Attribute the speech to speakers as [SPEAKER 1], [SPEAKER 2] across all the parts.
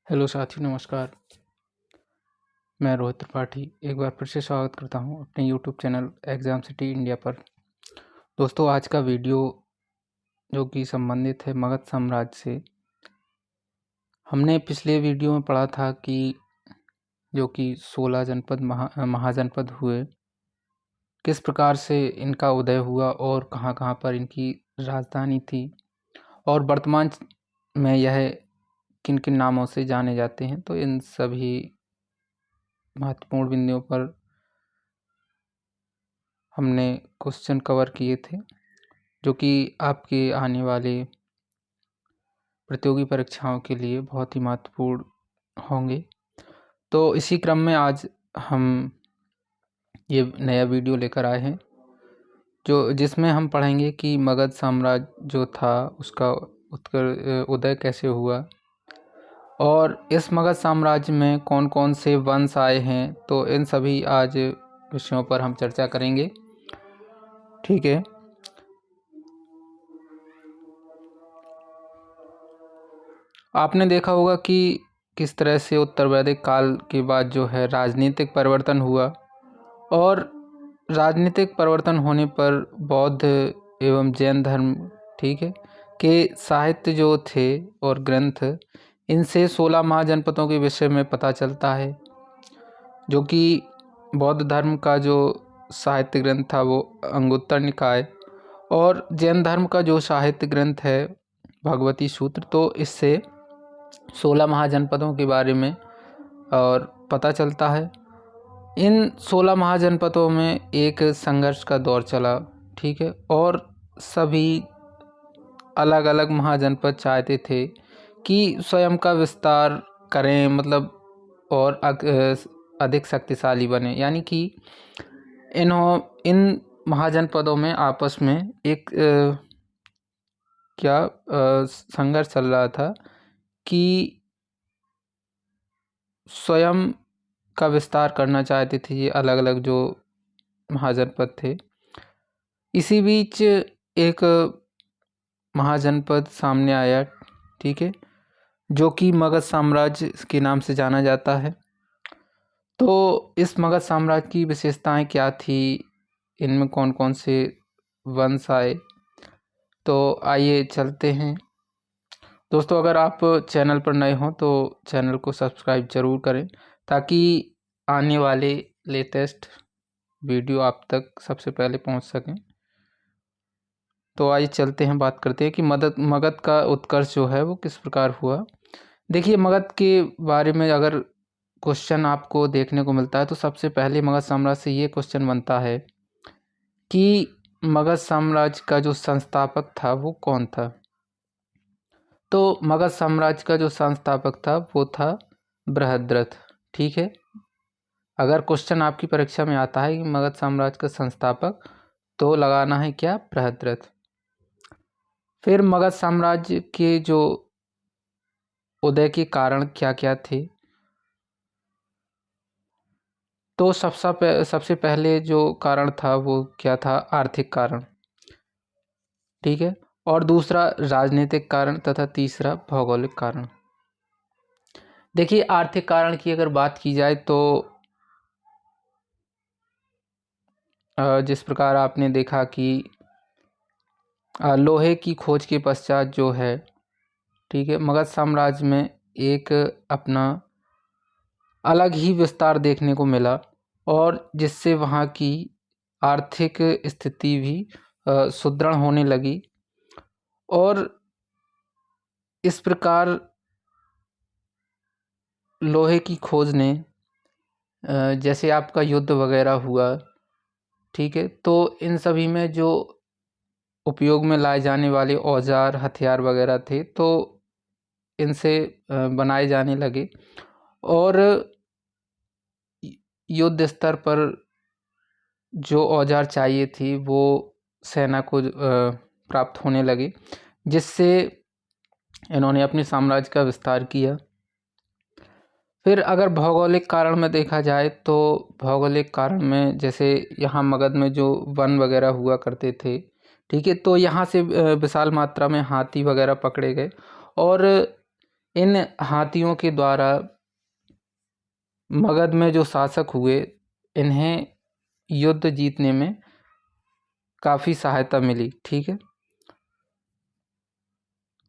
[SPEAKER 1] Hello साथियों, नमस्कार। मैं रोहित त्रिपाठी एक बार फिर से स्वागत करता हूं अपने YouTube channel exam city India पर। दोस्तों, आज का वीडियो जो कि संबंधित है मगध साम्राज्य से। हमने पिछले वीडियो में पढ़ा था कि जो कि 16 जनपद महाजनपद हुए, किस प्रकार से इनका उदय हुआ और कहाँ कहाँ पर इनकी राजधानी थी और वर्तमान में यह किन किन नामों से जाने जाते हैं। तो इन सभी महत्वपूर्ण बिंदुओं पर हमने क्वेश्चन कवर किए थे, जो कि आपके आने वाले प्रतियोगी परीक्षाओं के लिए बहुत ही महत्वपूर्ण होंगे। तो इसी क्रम में आज हम ये नया वीडियो लेकर आए हैं, जिसमें हम पढ़ेंगे कि मगध साम्राज्य जो था उसका उदय कैसे हुआ और इस मगध साम्राज्य में कौन कौन से वंश आए हैं। तो इन सभी आज विषयों पर हम चर्चा करेंगे। ठीक है। आपने देखा होगा कि किस तरह से उत्तर वैदिक काल के बाद जो है राजनीतिक परिवर्तन हुआ और राजनीतिक परिवर्तन होने पर बौद्ध एवं जैन धर्म, ठीक है, के साहित्य जो थे और ग्रंथ, इनसे 16 महाजनपदों के विषय में पता चलता है। जो कि बौद्ध धर्म का जो साहित्य ग्रंथ था वो अंगुत्तर निकाय और जैन धर्म का जो साहित्य ग्रंथ है भगवती सूत्र। तो इससे 16 महाजनपदों के बारे में और पता चलता है। इन 16 महाजनपदों में एक संघर्ष का दौर चला, ठीक है, और सभी अलग अलग महाजनपद चाहते थे कि स्वयं का विस्तार करें, मतलब और अधिक शक्तिशाली बने। यानी कि इन महाजनपदों में आपस में एक संघर्ष चल रहा था कि स्वयं का विस्तार करना चाहते थे ये अलग अलग जो महाजनपद थे। इसी बीच एक महाजनपद सामने आया, ठीक है, जो कि मगध साम्राज्य के नाम से जाना जाता है। तो इस मगध साम्राज्य की विशेषताएं क्या थी, इनमें कौन कौन से वंश आए, तो आइए चलते हैं। दोस्तों, अगर आप चैनल पर नए हों तो चैनल को सब्सक्राइब ज़रूर करें ताकि आने वाले लेटेस्ट वीडियो आप तक सबसे पहले पहुंच सकें। तो आइए चलते हैं, बात करते हैं कि मगध का उत्कर्ष जो है वो किस प्रकार हुआ। देखिए, मगध के बारे में अगर क्वेश्चन आपको देखने को मिलता है तो सबसे पहले मगध साम्राज्य से ये क्वेश्चन बनता है कि मगध साम्राज्य का जो संस्थापक था वो कौन था। तो मगध साम्राज्य का जो संस्थापक था वो था बृहद्रथ, ठीक है। अगर क्वेश्चन आपकी परीक्षा में आता है कि मगध साम्राज्य का संस्थापक, तो लगाना है क्या, बृहद्रथ। फिर मगध साम्राज्य के जो उदय के कारण क्या क्या थे, तो सबसे पहले जो कारण था वो क्या था, आर्थिक कारण, ठीक है, और दूसरा राजनीतिक कारण तथा तीसरा भौगोलिक कारण। देखिए, आर्थिक कारण की अगर बात की जाए तो जिस प्रकार आपने देखा कि लोहे की खोज के पश्चात जो है, ठीक है, मगध साम्राज्य में एक अपना अलग ही विस्तार देखने को मिला और जिससे वहाँ की आर्थिक स्थिति भी सुदृढ़ होने लगी। और इस प्रकार लोहे की खोज ने जैसे आपका युद्ध वगैरह हुआ, ठीक है, तो इन सभी में जो उपयोग में लाए जाने वाले औजार हथियार वगैरह थे तो इनसे बनाए जाने लगे और युद्ध स्तर पर जो औजार चाहिए थी वो सेना को प्राप्त होने लगे, जिससे इन्होंने अपने साम्राज्य का विस्तार किया। फिर अगर भौगोलिक कारण में देखा जाए तो भौगोलिक कारण में जैसे यहाँ मगध में जो वन वगैरह हुआ करते थे, ठीक है, तो यहाँ से विशाल मात्रा में हाथी वगैरह पकड़े गए और इन हाथियों के द्वारा मगध में जो शासक हुए, इन्हें युद्ध जीतने में काफ़ी सहायता मिली। ठीक है,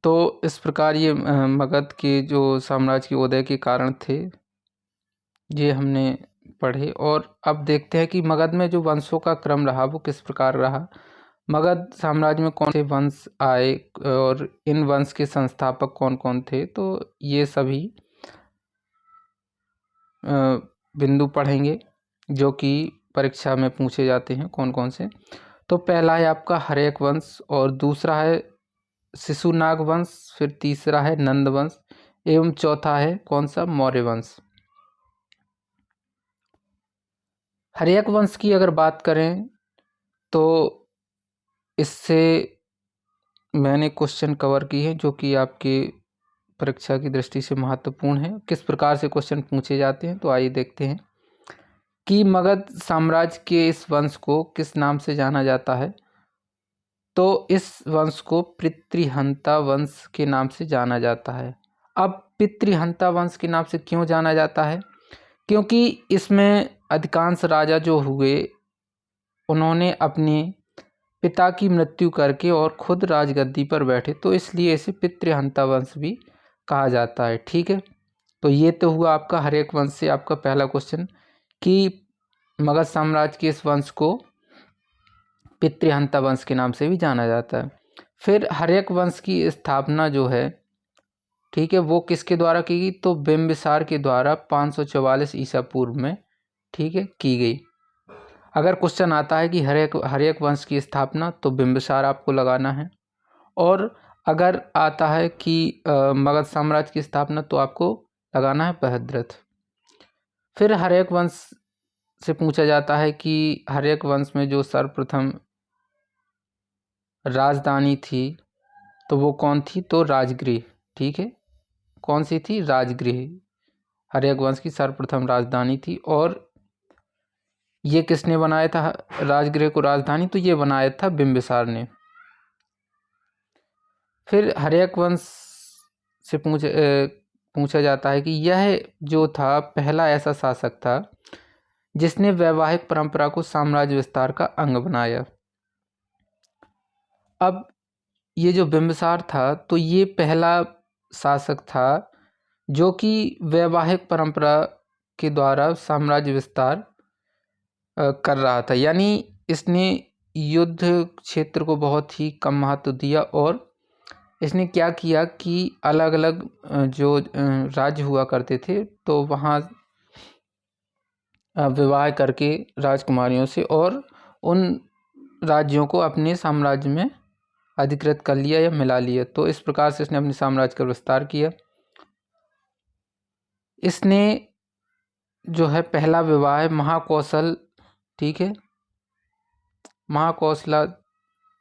[SPEAKER 1] तो इस प्रकार ये मगध के जो साम्राज्य के उदय के कारण थे, ये हमने पढ़े। और अब देखते हैं कि मगध में जो वंशों का क्रम रहा वो किस प्रकार रहा। मगध साम्राज्य में कौन से वंश आए और इन वंश के संस्थापक कौन कौन थे, तो ये सभी बिंदु पढ़ेंगे जो कि परीक्षा में पूछे जाते हैं कौन कौन से। तो पहला है आपका हर्यक वंश, और दूसरा है शिशुनाग वंश, फिर तीसरा है नंद वंश, एवं चौथा है कौन सा, मौर्य वंश। हर्यक वंश की अगर बात करें तो इससे मैंने क्वेश्चन कवर किए हैं जो कि आपके परीक्षा की दृष्टि से महत्वपूर्ण है। किस प्रकार से क्वेश्चन पूछे जाते हैं, तो आइए देखते हैं कि मगध साम्राज्य के इस वंश को किस नाम से जाना जाता है। तो इस वंश को पितृहंता वंश के नाम से जाना जाता है। अब पितृहंता वंश के नाम से क्यों जाना जाता है, क्योंकि इसमें अधिकांश राजा जो हुए उन्होंने अपने पिता की मृत्यु करके और खुद राजगद्दी पर बैठे, तो इसलिए इसे पितृहंता वंश भी कहा जाता है। ठीक है, तो ये तो हुआ आपका हर्यक वंश से आपका पहला क्वेश्चन कि मगध साम्राज्य के इस वंश को पितृहंता वंश के नाम से भी जाना जाता है। फिर हर्यक वंश की स्थापना जो है, ठीक है, वो किसके द्वारा की गई, तो बिंबिसार के द्वारा 544 ईसा पूर्व में, ठीक है, की गई। अगर क्वेश्चन आता है कि हर्यक वंश की स्थापना, तो बिंबिसार आपको लगाना है। और अगर आता है कि मगध साम्राज्य की स्थापना, तो आपको लगाना है बृहद्रथ। फिर हर्यक वंश से पूछा जाता है कि हर्यक वंश में जो सर्वप्रथम राजधानी थी तो वो कौन थी, तो राजगृह। ठीक है, कौन सी थी, राजगृह हर्यक वंश की सर्वप्रथम राजधानी थी। और ये किसने बनाया था राजगृह को राजधानी, तो ये बनाया था बिंबिसार ने। फिर हर्यक वंश से पूछा जाता है कि यह जो था पहला ऐसा शासक था जिसने वैवाहिक परंपरा को साम्राज्य विस्तार का अंग बनाया। अब ये जो बिंबिसार था, तो ये पहला शासक था जो कि वैवाहिक परंपरा के द्वारा साम्राज्य विस्तार कर रहा था। यानी इसने युद्ध क्षेत्र को बहुत ही कम महत्व दिया, और इसने क्या किया कि अलग अलग जो राज्य हुआ करते थे, तो वहाँ विवाह करके राजकुमारियों से और उन राज्यों को अपने साम्राज्य में अधिकृत कर लिया या मिला लिया। तो इस प्रकार से इसने अपने साम्राज्य का विस्तार किया। इसने जो है पहला विवाह महाकौशल, ठीक है, महाकौशला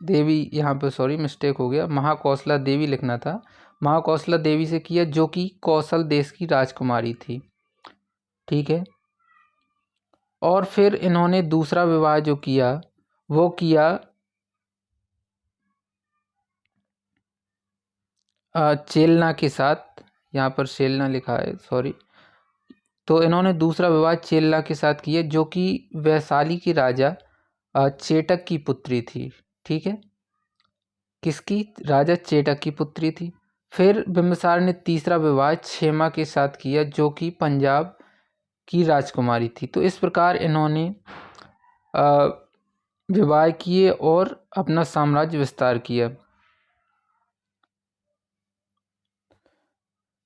[SPEAKER 1] देवी, यहाँ पे सॉरी मिस्टेक हो गया, महाकौशला देवी लिखना था, महाकौशला देवी से किया, जो कि कौशल देश की राजकुमारी थी। ठीक है, और फिर इन्होंने दूसरा विवाह जो किया वो किया चेलना के साथ। यहाँ पर शेलना लिखा है, सॉरी। तो इन्होंने दूसरा विवाह चेलना के साथ किया, जो कि वैशाली की राजा चेटक की पुत्री थी। ठीक है, किसकी, राजा चेटक की पुत्री थी। फिर बिंबिसार ने तीसरा विवाह क्षेमा के साथ किया, जो कि पंजाब की राजकुमारी थी। तो इस प्रकार इन्होंने विवाह किए और अपना साम्राज्य विस्तार किया।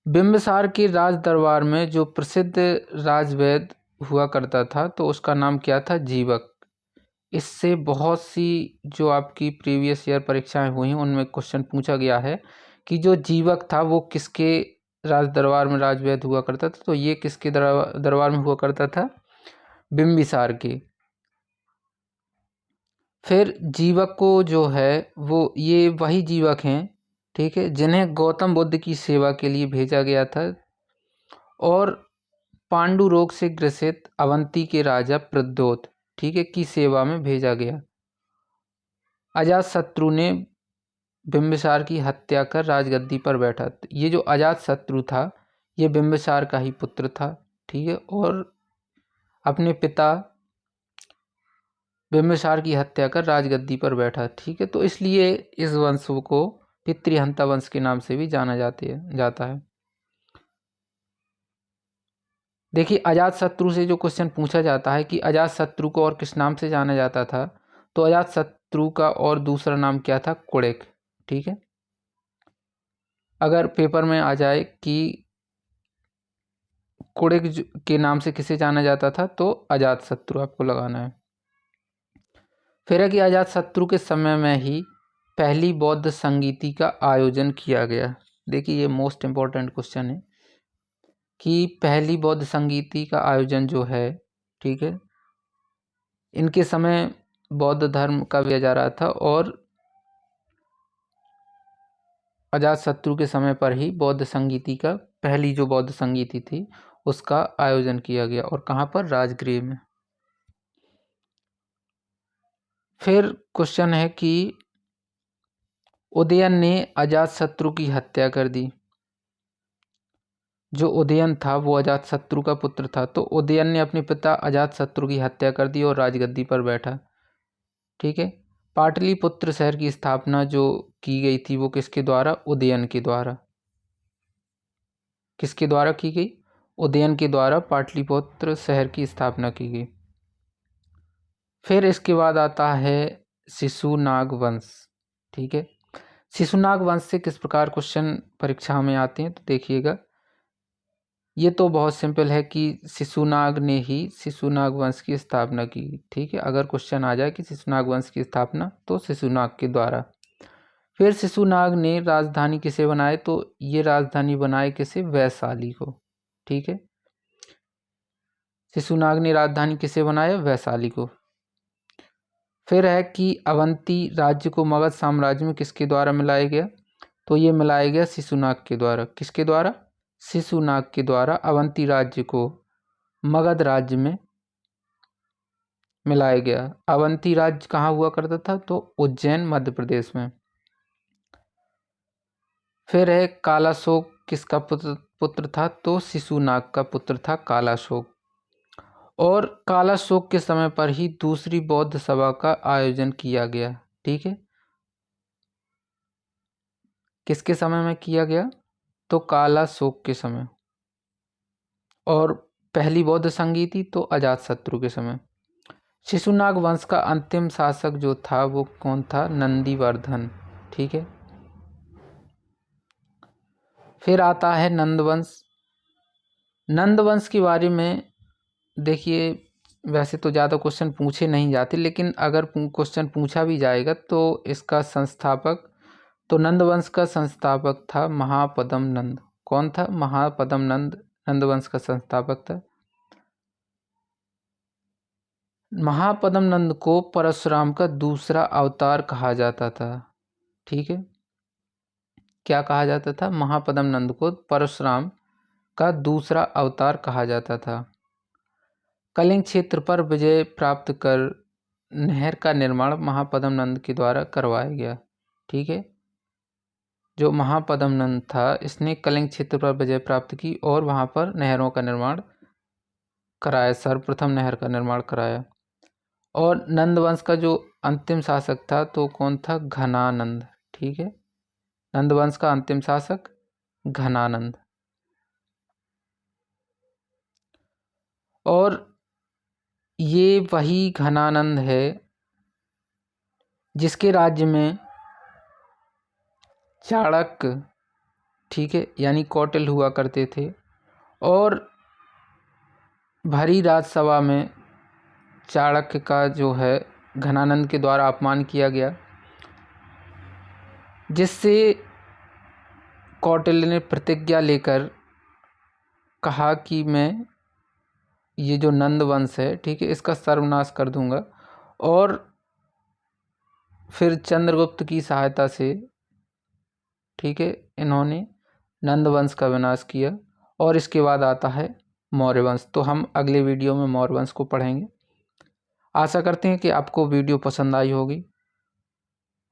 [SPEAKER 1] बिंबिसार के राज दरबार में जो प्रसिद्ध राजवैद्य हुआ करता था, तो उसका नाम क्या था, जीवक। इससे बहुत सी जो आपकी प्रीवियस ईयर परीक्षाएं हुई हैं उनमें क्वेश्चन पूछा गया है कि जो जीवक था वो किसके राज दरबार में राजवैद्य हुआ करता था, तो ये किसके दरबार में हुआ करता था, बिंबिसार के। फिर जीवक को जो है वो ये वही जीवक हैं, ठीक है, जिन्हें गौतम बुद्ध की सेवा के लिए भेजा गया था और पांडु रोग से ग्रसित अवंती के राजा प्रद्योत, ठीक है, की सेवा में भेजा गया। अजातशत्रु ने बिंबिसार की हत्या कर राजगद्दी पर बैठा। ये जो अजातशत्रु था ये बिंबिसार का ही पुत्र था, ठीक है, और अपने पिता बिंबिसार की हत्या कर राजगद्दी पर बैठा, ठीक है। तो इसलिए इस वंश को पितृहंता वंश के नाम से भी जाना जाता है। देखिए अजातशत्रु से जो क्वेश्चन पूछा जाता है कि अजातशत्रु को और किस नाम से जाना जाता था, तो अजातशत्रु का और दूसरा नाम क्या था, कुड़िक, ठीक है। अगर पेपर में आ जाए कि कुड़िक के नाम से किसे जाना जाता था, तो अजातशत्रु आपको लगाना है। फिर है कि अजातशत्रु के समय में ही पहली बौद्ध संगीति का आयोजन किया गया। देखिए ये मोस्ट इम्पोर्टेंट क्वेश्चन है कि पहली बौद्ध संगीति का आयोजन जो है, ठीक है, इनके समय बौद्ध धर्म का किया जा रहा था और अजातशत्रु के समय पर ही बौद्ध संगीति का, पहली जो बौद्ध संगीति थी उसका आयोजन किया गया, और कहाँ पर, राजगृह में। फिर क्वेश्चन है कि उदयन ने अजातशत्रु की हत्या कर दी। जो उदयन था वो अजातशत्रु का पुत्र था, तो उदयन ने अपने पिता अजातशत्रु की हत्या कर दी और राजगद्दी पर बैठा, ठीक है। पाटलिपुत्र शहर की स्थापना जो की गई थी वो किसके द्वारा, उदयन के द्वारा। किसके द्वारा की गई, उदयन के द्वारा पाटलिपुत्र शहर की स्थापना की गई। फिर इसके बाद आता है शिशुनाग वंश, ठीक है। शिशुनाग वंश से किस प्रकार क्वेश्चन परीक्षा में आते हैं, तो देखिएगा ये तो बहुत सिंपल है कि शिशुनाग ने ही शिशुनाग वंश की स्थापना की, ठीक है। अगर क्वेश्चन आ जाए कि शिशुनाग वंश की स्थापना, तो शिशुनाग के द्वारा। फिर शिशुनाग ने राजधानी किसे बनाए, तो ये राजधानी बनाए किसे, वैशाली को, ठीक है। शिशुनाग ने राजधानी किसे बनाया, वैशाली को। फिर है कि अवंती राज्य को मगध साम्राज्य में किसके द्वारा मिलाया गया, तो ये मिलाया गया शिशुनाग के द्वारा। किसके द्वारा, शिशुनाग के द्वारा अवंती राज्य को मगध राज्य में मिलाया गया। अवंती राज्य कहाँ हुआ करता था, तो उज्जैन मध्य प्रदेश में। फिर है कालाशोक किसका पुत्र था, तो शिशुनाग का पुत्र था कालाशोक। और कालाशोक के समय पर ही दूसरी बौद्ध सभा का आयोजन किया गया, ठीक है। किसके समय में किया गया, तो कालाशोक के समय। और पहली बौद्ध संगीति तो अजातशत्रु के समय। शिशुनाग वंश का अंतिम शासक जो था वो कौन था, नंदीवर्धन, ठीक है। फिर आता है नंदवंश। नंदवंश के बारे में देखिए वैसे तो ज़्यादा क्वेश्चन पूछे नहीं जाते, लेकिन अगर क्वेश्चन पूछा भी जाएगा तो इसका संस्थापक, तो नंदवंश का संस्थापक था महापद्म नंद। कौन था, महापद्म नंद नंदवंश का संस्थापक था। महापद्म नंद को परशुराम का दूसरा अवतार कहा जाता था, ठीक है। क्या कहा जाता था, महापद्म नंद को परशुराम का दूसरा अवतार कहा जाता था। कलिंग क्षेत्र पर विजय प्राप्त कर नहर का निर्माण महापद्म नंद के द्वारा करवाया गया, ठीक है। जो महापद्म नंद था इसने कलिंग क्षेत्र पर विजय प्राप्त की और वहाँ पर नहरों का निर्माण कराया, सर्वप्रथम नहर का निर्माण कराया। और नंदवंश का जो अंतिम शासक था तो कौन था, घनानंद, ठीक है। नंदवंश का अंतिम शासक घनानंद। और ये वही घनानंद है जिसके राज्य में चाणक्य, ठीक है, यानी कौटिल्य हुआ करते थे। और भरी राजसभा में चाणक्य का जो है घनानंद के द्वारा अपमान किया गया, जिससे कौटिल्य ने प्रतिज्ञा लेकर कहा कि मैं ये जो नंद वंश है, ठीक है, इसका सर्वनाश कर दूंगा। और फिर चंद्रगुप्त की सहायता से, ठीक है, इन्होंने नंद वंश का विनाश किया। और इसके बाद आता है मौर्य वंश। तो हम अगले वीडियो में मौर्य वंश को पढ़ेंगे। आशा करते हैं कि आपको वीडियो पसंद आई होगी।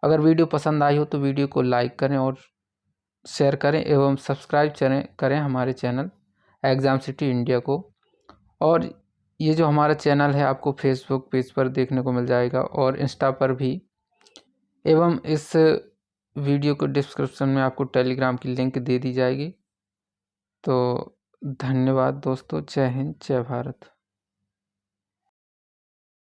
[SPEAKER 1] अगर वीडियो पसंद आई हो तो वीडियो को लाइक करें और शेयर करें एवं सब्सक्राइब करें हमारे चैनल एग्ज़ाम सिटी इंडिया को। और ये जो हमारा चैनल है आपको फेसबुक पेज पर देखने को मिल जाएगा और इंस्टा पर भी, एवं इस वीडियो को डिस्क्रिप्शन में आपको टेलीग्राम की लिंक दे दी जाएगी। तो धन्यवाद दोस्तों। जय हिंद, जय भारत।